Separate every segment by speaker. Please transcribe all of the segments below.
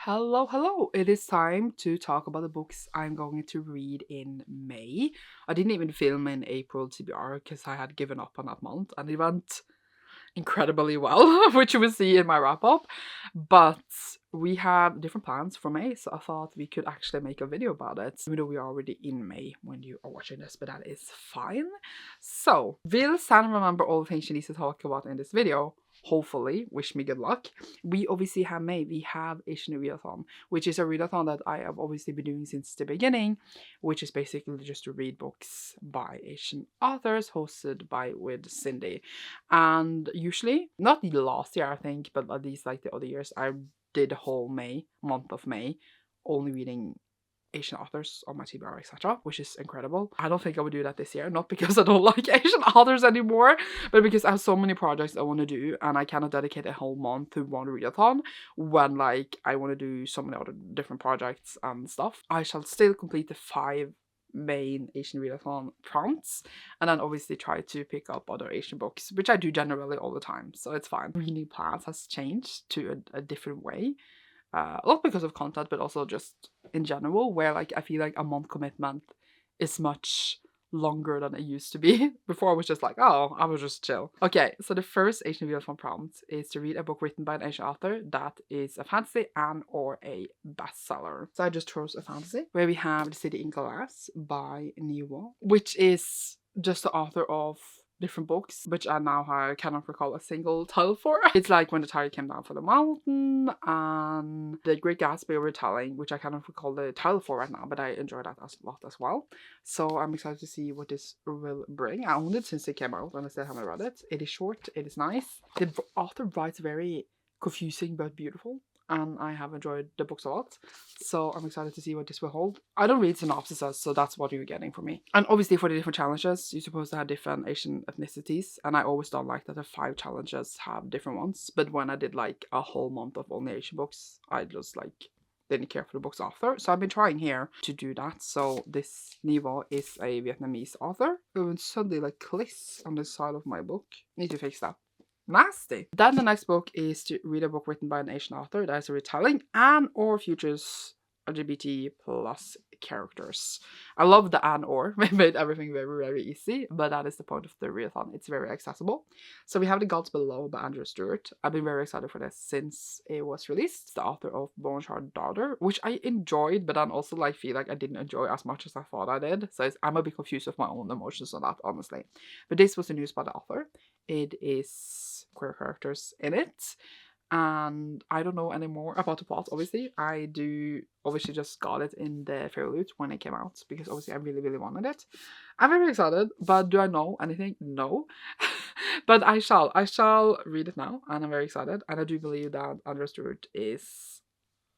Speaker 1: Hello, hello! It is time to talk about the books I'm going to read in May. I didn't even film in April TBR because I had given up on that month and it went incredibly well, which you will see in my wrap up. But we have different plans for May, so I thought we could actually make a video about it, even though we are already in May when you are watching this, but that is fine. So, will Sam remember all the things she needs to talk about in this video? Hopefully, wish me good luck. We obviously have May, we have Asian Readathon, which is a readathon that I have obviously been doing since the beginning, which is basically just to read books by Asian authors hosted by with Cindy. And usually, not the last year I think, but at least like the other years, I did the whole month of May, only reading Asian authors on my TBR, etc., which is incredible. I don't think I would do that this year, not because I don't like Asian authors anymore, but because I have so many projects I want to do and I cannot dedicate a whole month to one readathon when like I want to do so many other different projects and stuff. I shall still complete the 5 main Asian readathon prompts and then obviously try to pick up other Asian books, which I do generally all the time, so it's fine. Reading plans has changed to a different way. Not because of content, but also just in general, where like I feel like a month commitment is much longer than it used to be. Before I was just like, oh, I was just chill. Okay, so the first Asian readathon prompt is to read a book written by an Asian author that is a fantasy and or a bestseller. So I just chose a fantasy, where we have The City in Glass by Niwa, which is just the author of different books, which I now cannot recall a single title for. It's like When the Tide Came Down from the Mountain and The Great Gatsby retelling, which I cannot recall the title for right now, but I enjoy that a lot as well. So I'm excited to see what this will bring. I owned it since it came out and I still haven't read it. It is short, it is nice. The author writes very confusing but beautiful, and I have enjoyed the books a lot, so I'm excited to see what this will hold. I don't read synopsises, so that's what you're getting from me. And obviously for the different challenges, you're supposed to have different Asian ethnicities, and I always don't like that the 5 challenges have different ones, but when I did like a whole month of only Asian books, I just like didn't care for the book's author, so I've been trying here to do that. So this Niva is a Vietnamese author who suddenly like clicks on the side of my book. Need to fix that. Nasty. Then the next book is to read a book written by an Asian author that is a retelling and or features LGBT plus characters. I love the and or. They made everything very, very easy, but that is the point of the readathon. It's very accessible. So we have The Gods Below by Andrew Stewart. I've been very excited for this since it was released. It's the author of Bonchard Daughter, which I enjoyed, but then also like feel like I didn't enjoy as much as I thought I did. So I'm a bit confused with my own emotions on that, honestly. But this was the news by the author. It is queer characters in it, and I don't know any more about the plot. Obviously I do obviously just got it in the fair loot when it came out because obviously I really wanted it. I'm very excited, but do I know anything? No. But I shall read it now, and I'm very excited, and I do believe that Andrew Stewart is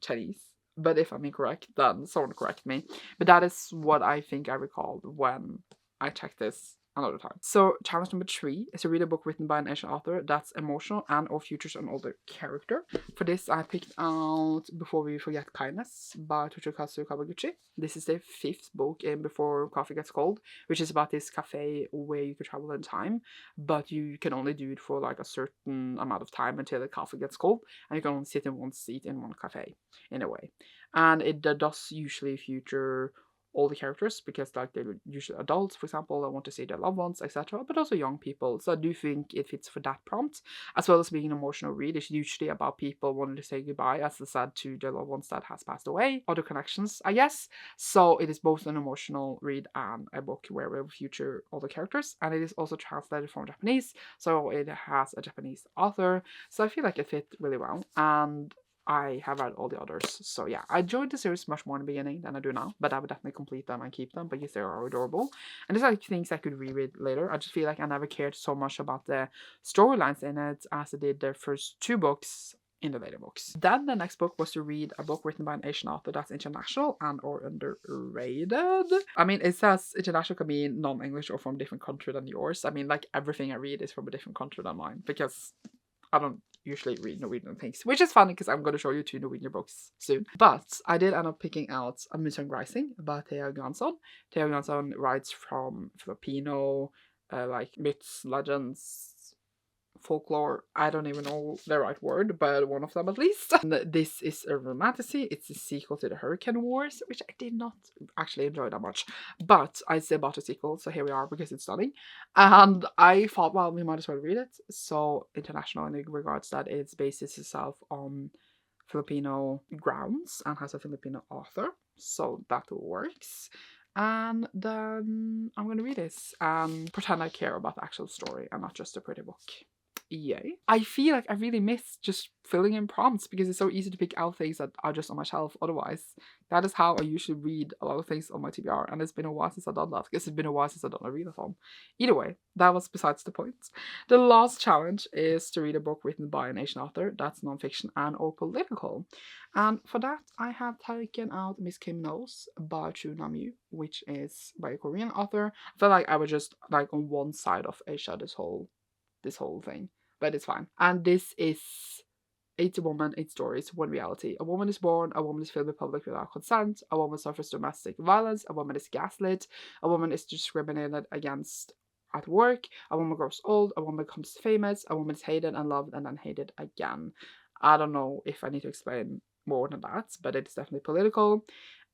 Speaker 1: Chinese, but if I'm incorrect then someone correct me. But that is what I think I recalled when I checked this another time. So challenge number 3 is to read a book written by an Asian author that's emotional and or features an older character. For this I picked out Before We Forget Kindness by Toshikazu Kawaguchi. This is the 5th book in Before Coffee Gets Cold, which is about this cafe where you can travel in time, but you can only do it for like a certain amount of time until the coffee gets cold, and you can only sit in one seat in one cafe in a way. And it does usually feature all the characters because like they're usually adults, for example, that want to see their loved ones, etc., but also young people. So I do think it fits for that prompt, as well as being an emotional read. It's usually about people wanting to say goodbye, as I said, to their loved ones that has passed away, other connections, I guess. So it is both an emotional read and a book where we will feature all the characters, and it is also translated from Japanese, so it has a Japanese author, so I feel like it fit really well. And I have read all the others, so yeah, I enjoyed the series much more in the beginning than I do now, but I would definitely complete them and keep them because they are adorable. And there's like things I could reread later. I just feel like I never cared so much about the storylines in it as I did the first 2 books in the later books. Then the next book was to read a book written by an Asian author that's international and or underrated. I mean, it says international can be non-English or from a different country than yours. I mean, like everything I read is from a different country than mine because I don't usually read Norwegian things, which is funny because I'm going to show you 2 Norwegian books soon. But I did end up picking out A Moonsong Rising by Thea Jansson. Thea Jansson writes from Filipino, like myths, legends, folklore. I don't even know the right word, but one of them at least. And this is a romantasy. It's a sequel to the Hurricane Wars, which I did not actually enjoy that much. But I still bought a sequel, so here we are because it's stunning. And I thought, well, we might as well read it. So international in regards that it bases itself on Filipino grounds and has a Filipino author. So that works. And then I'm gonna read this and pretend I care about the actual story and not just a pretty book. Yay. I feel like I really miss just filling in prompts because it's so easy to pick out things that are just on my shelf otherwise. That is how I usually read a lot of things on my TBR, and it's been a while since I've done that because it's been a while since I've done a readathon. Either way, that was besides the point. The last challenge is to read a book written by an Asian author that's non-fiction and or political. And for that, I have taken out Miss Kim Knows by Chu Nam-yu, which is by a Korean author. I felt like I was just like on one side of Asia this whole thing, but it's fine. And this is 8 women, 8 stories, 1 reality. A woman is born, a woman is filled with public without consent, a woman suffers domestic violence, a woman is gaslit, a woman is discriminated against at work, a woman grows old, a woman becomes famous, a woman is hated and loved and then hated again. I don't know if I need to explain more than that, but it's definitely political.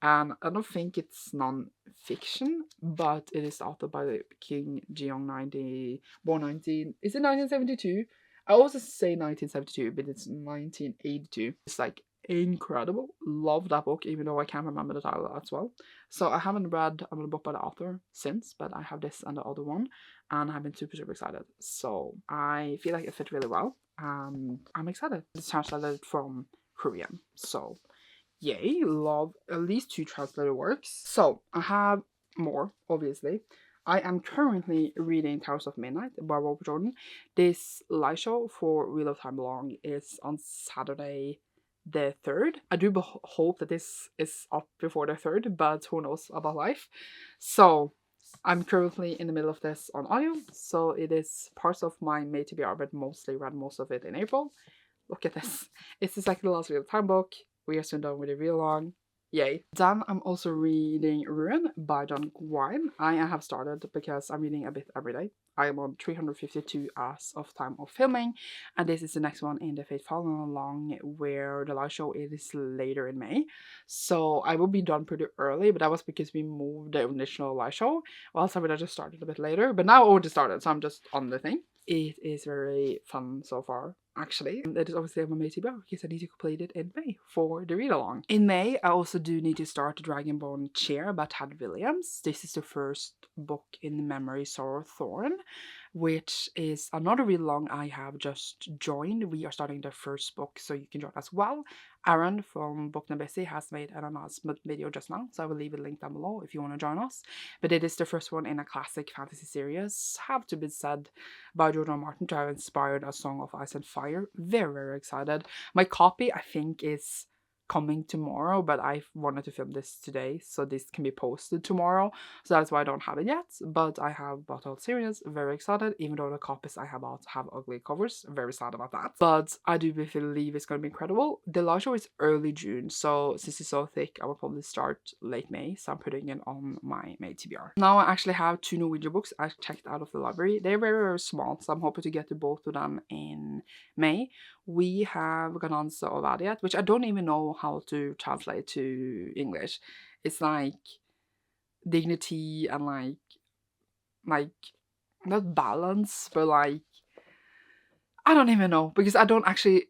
Speaker 1: And I don't think it's non-fiction, but it is authored by King Jeong, born 1972? I also say 1972, but it's 1982. It's like incredible. Love that book, even though I can't remember the title as well. So I haven't read a book by the author since, but I have this and the other one, and I've been super, super excited. So I feel like it fit really well, and I'm excited. It's translated from Korean, so yay, love at least 2 translated works. So I have more, obviously. I am currently reading Towers of Midnight by Robert Jordan. This live show for Readalong Long is on Saturday the 3rd. I do hope that this is up before the 3rd, but who knows about life. So I'm currently in the middle of this on audio, so it is parts of my May TBR, but mostly read most of it in April. Look at this. It's the second to last real-time book. We are soon done with the read-along. Yay. Then I'm also reading Ruin by John Gwynne. I have started because I'm reading a bit every day. I am on 352 hours of time of filming, and this is the next one in the Fate Following Along, where the live show is later in May. So I will be done pretty early, but that was because we moved the initial live show. Well, I would have just started a bit later, but now I already started, so I'm just on the thing. It is very fun so far, actually. And it is obviously on my May TBR because I need to complete it in May for the read-along. In May, I also do need to start Dragonborn Chair by Tad Williams. This is the first book in the Memory, Sorrow, Thorn, which is another read-along I have just joined. We are starting the first book, so you can join as well. Aaron from Book Busy has made an announcement video just now, so I will leave a link down below if you want to join us. But it is the first one in a classic fantasy series, have to be said, by George R. R. Martin to have inspired A Song of Ice and Fire. Very, very excited. My copy, I think, is coming tomorrow, but I wanted to film this today, so this can be posted tomorrow, so that's why I don't have it yet. But I have bought all series, very excited, even though the copies I have bought have ugly covers, very sad about that. But I do believe it's going to be incredible. The live show is early June, so since it's so thick, I will probably start late May, so I'm putting it on my May TBR. Now I actually have 2 Norwegian books I checked out of the library. They're very, very small, so I'm hoping to get to both of them in May. We have Gananza of Adiat, which I don't even know how to translate to English. It's like dignity and like not balance, but like I don't even know, because I don't actually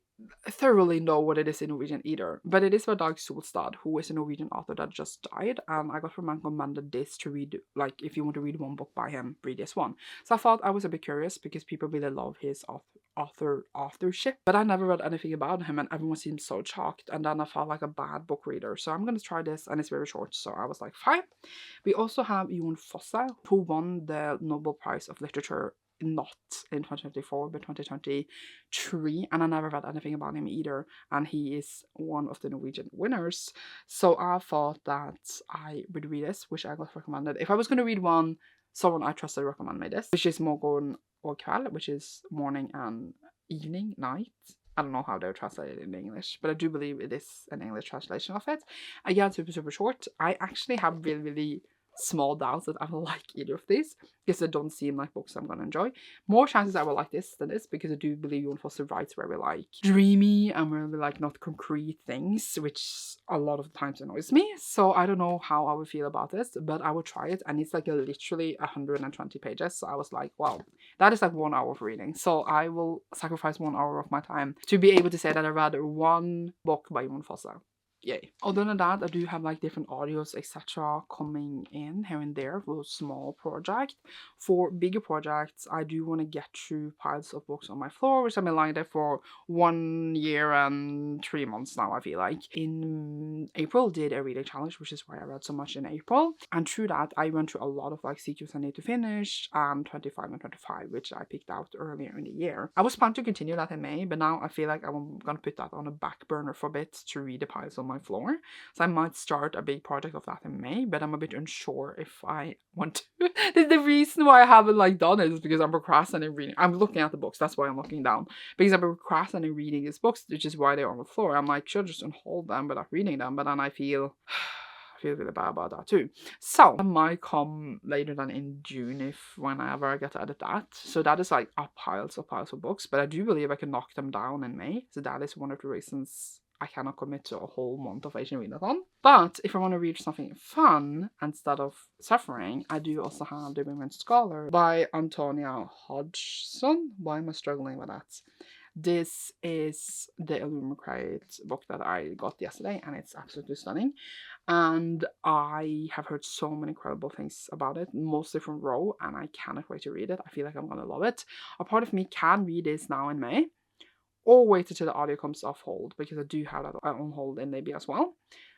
Speaker 1: thoroughly know what it is in Norwegian either. But it is by Dag Solstad, who is a Norwegian author that just died, and I got recommended this to read, like if you want to read one book by him, read this one. So I thought I was a bit curious because people really love his authorship, but I never read anything about him and everyone seemed so shocked, and then I felt like a bad book reader. So I'm gonna try this, and it's very short, so I was like fine. We also have Jon Fosse, who won the Nobel Prize of Literature not in 2024 but 2023, and I never read anything about him either, and he is one of the Norwegian winners. So I thought that I would read this, which I got recommended. If I was going to read one, someone I trusted recommended me this, which is Morgen og Kveld, which is morning and evening, night. I don't know how they're translated in English, but I do believe it is an English translation of it. Again, super, super short. I actually have really, really small doubts that I will like either of these, because they don't seem like books I'm gonna enjoy. More chances I will like this than this, because I do believe Jon Foster writes very like dreamy and really like not concrete things, which a lot of times annoys me. So I don't know how I would feel about this, but I will try it. And it's like literally 120 pages. So I was like, wow, that is like 1 hour of reading. So I will sacrifice 1 hour of my time to be able to say that I read one book by Jon Foster. Yay. Other than that, I do have like different audios, etc. coming in here and there for small projects. For bigger projects, I do want to get through piles of books on my floor, which I've been lying there for 1 year and 3 months now, I feel like. In April, did a reading challenge, which is why I read so much in April. And through that, I went through a lot of like secrets I need to finish, and 25 and 25, which I picked out earlier in the year. I was planning to continue that in May, but now I feel like I'm gonna put that on a back burner for a bit to read the piles on my floor. So I might start a big project of that in May, but I'm a bit unsure if I want to. The reason why I haven't like done it is because I'm procrastinating reading. I'm looking at the books, that's why I'm looking down. Because I'm procrastinating reading these books, which is why they're on the floor. I'm like, should just unhold them without reading them, but then I feel really bad about that too. So that might come later than in June, if whenever I get to edit that. So that is like piles of books, but I do believe I can knock them down in May. So that is one of the reasons I cannot commit to a whole month of Asian Readathon. But if I want to read something fun instead of suffering, I do also have The Women's Scholar by Antonia Hodgson. Why am I struggling with that? This is the Illumicrate book that I got yesterday, and it's absolutely stunning. And I have heard so many incredible things about it, mostly from Row, and I cannot wait to read it. I feel like I'm gonna love it. A part of me can read this now in May, or wait until the audio comes off hold, because I do have that on hold in maybe as well.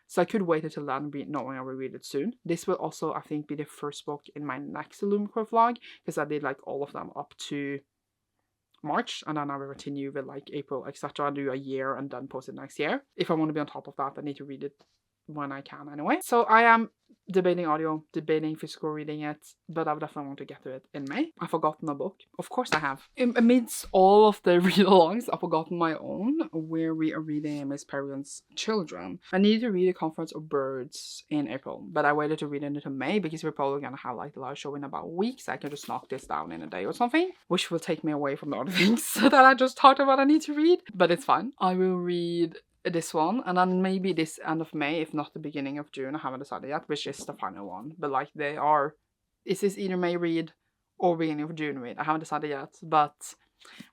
Speaker 1: So I could wait until then, knowing I will read it soon. This will also, I think, be the first book in my next Illumicrate vlog, because I did like all of them up to March, and then I will continue with like April, etc. Do a year and then post it next year. If I want to be on top of that, I need to read it when I can anyway. So I am debating audio, debating physical reading it, but I would definitely want to get to it in May. I've forgotten a book. Of course I have. Amidst all of the read-alongs, I've forgotten my own, where we are reading Miss Peregrine's Children. I needed to read A Conference of Birds in April, but I waited to read it until May, because we're probably going to have like the live show in about a week, so I can just knock this down in a day or something, which will take me away from the other things that I just talked about I need to read, but it's fine. I will read this one, and then maybe this end of May, if not the beginning of June. I haven't decided yet, which is the final one. But like is this either May read or beginning of June read? I haven't decided yet, but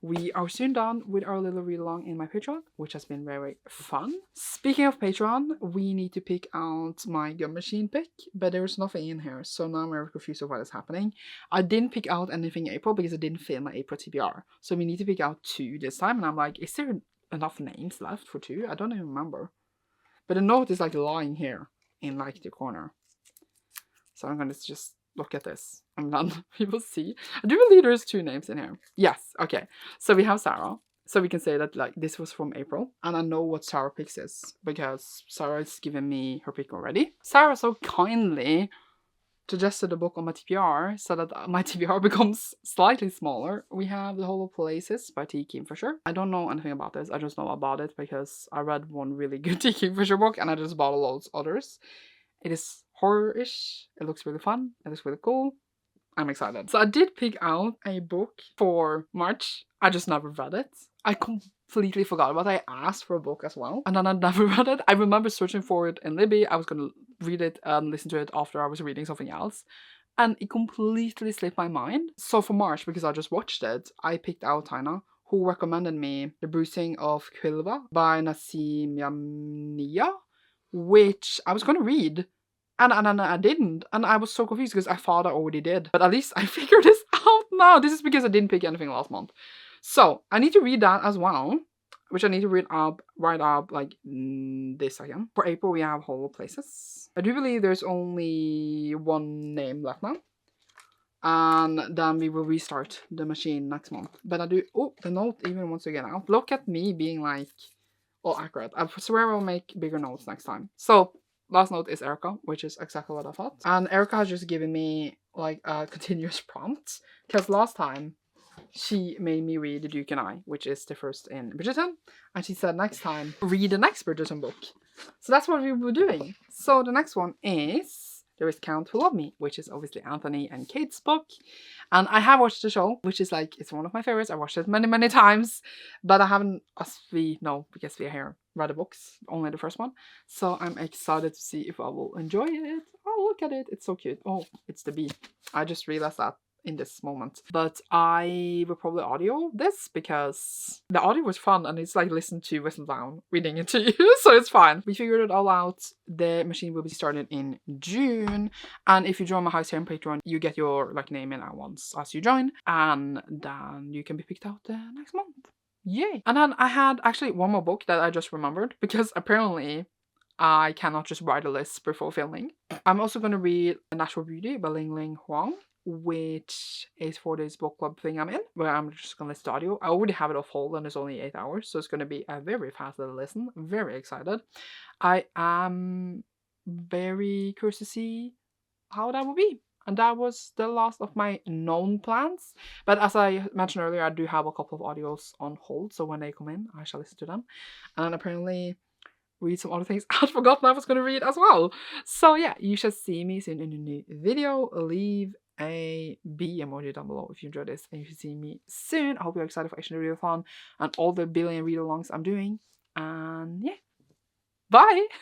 Speaker 1: we are soon done with our little read along in my Patreon, which has been very fun. Speaking of Patreon, we need to pick out my gum machine pick, but there's nothing in here, so now I'm very confused of what is happening. I didn't pick out anything in April because I didn't film my April TBR, so we need to pick out 2 this time, and I'm like, is there enough names left for 2? I don't even remember. But the note is like lying here in like the corner. So I'm gonna just look at this, and then you will see. I do believe there's 2 names in here. Yes, okay. So we have Sarah. So we can say that like this was from April, and I know what Sarah picks is, because Sarah's given me her pick already. Sarah so kindly suggested a book on my TBR, so that my TBR becomes slightly smaller. We have The Hollow Places by T. Kingfisher. I don't know anything about this. I just know about it because I read one really good T. Kingfisher book, and I just bought loads others. It is horror-ish. It looks really fun. It looks really cool. I'm excited. So I did pick out a book for March. I just never read it. I completely forgot about it. I asked for a book as well, and then I never read it. I remember searching for it in Libby. I was gonna read it and listen to it after I was reading something else, and it completely slipped my mind. So for March, because I just watched it, I picked out Tina, who recommended me The Bruising of Quilva by Nassim Yamnia, which I was gonna read. And I didn't. And I was so confused because I thought I already did. But at least I figured this out now. This is because I didn't pick anything last month. So I need to read that as well, which I need to read up right up like this second. For April, we have Hollow Places. I do believe there's only 1 name left now. And then we will restart the machine next month. But I do... Oh, the note even wants to get out. Look at me being like... Oh, accurate. I swear I'll make bigger notes next time. So... last note is Erica, which is exactly what I thought. And Erica has just given me like a continuous prompt, because last time she made me read The Duke and I, which is the first in Bridgerton, and she said next time read the next Bridgerton book. So that's what we were doing. So the next one is there is Count Who Loved Me, which is obviously Anthony and Kate's book. And I have watched the show, which is like, it's one of my favorites. I watched it many, many times, but I haven't, as we know, because we are here, read the books, only the first one. So I'm excited to see if I will enjoy it. Oh, look at it. It's so cute. Oh, it's the bee. I just realized that in this moment. But I will probably audio this because the audio was fun and it's like listen to Whistledown reading it to you, so it's fine. We figured it all out. The machine will be started in June, and if you join my house here on Patreon, you get your like name in at once as you join, and then you can be picked out next month. Yay! And then I had actually one more book that I just remembered, because apparently I cannot just write a list before filming. I'm also going to read Natural Beauty by Ling Ling Huang, which is for this book club thing I'm in, where I'm just gonna listen to audio. I already have it off hold and it's only 8 hours, so it's gonna be a very fast little listen. I'm very excited. I am very curious to see how that will be. And that was the last of my known plans. But as I mentioned earlier, I do have a couple of audios on hold, so when they come in, I shall listen to them. And apparently read some other things I'd forgotten I was going to read as well. So yeah, you shall see me soon in a new video. Leave a bee emoji down below if you enjoyed this, and you should see me soon. I hope you're excited for Action Readathon and all the billion read-alongs I'm doing. And yeah, bye!